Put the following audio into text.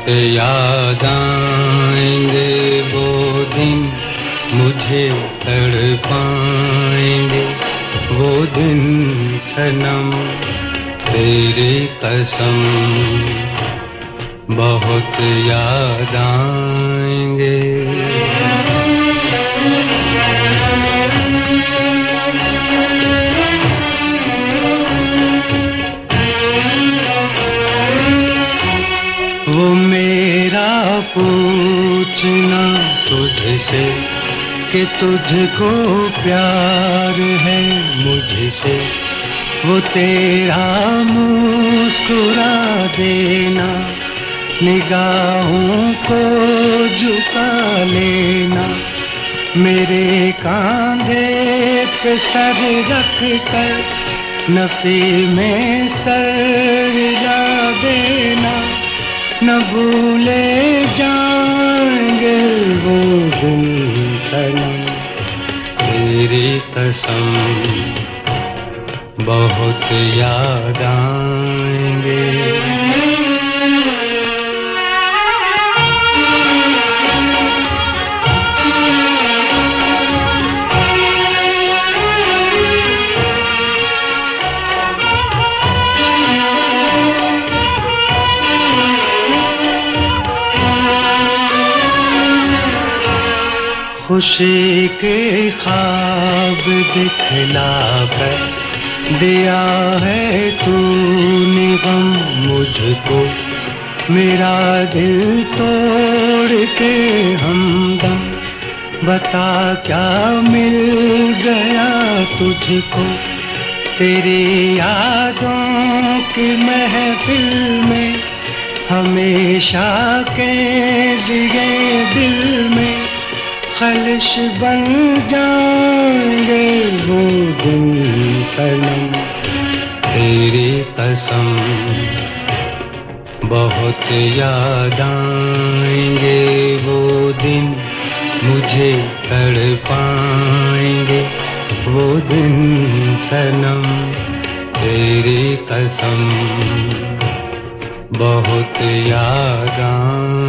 बहुत याद आएंगे वो दिन, मुझे तड़पाएंगे वो दिन सनम, तेरी कसम बहुत याद आएंगे। वो मेरा पूछना तुझसे कि तुझको प्यार है मुझसे, वो तेरा मुस्कुरा देना, निगाहों को झुका लेना, मेरे कांधे पे सर रख कर नफी में सर हिला देना, न भूले जाएंगे वो दिन सनम, तेरी कसम बहुत याद आएंगे। खुशी के ख्वाब दिखला कर दिया है तूने गम मुझको, मेरा दिल तोड़ के हमदम, बता क्या मिल गया तुझको, तेरी यादों की महफिल में हमेशा के लिए दिल में खलिश बन जाएंगे वो दिन सनम, तेरी कसम बहुत याद आएंगे वो दिन, मुझे तड़पाएंगे वो दिन सनम, तेरी कसम बहुत याद आएंगे।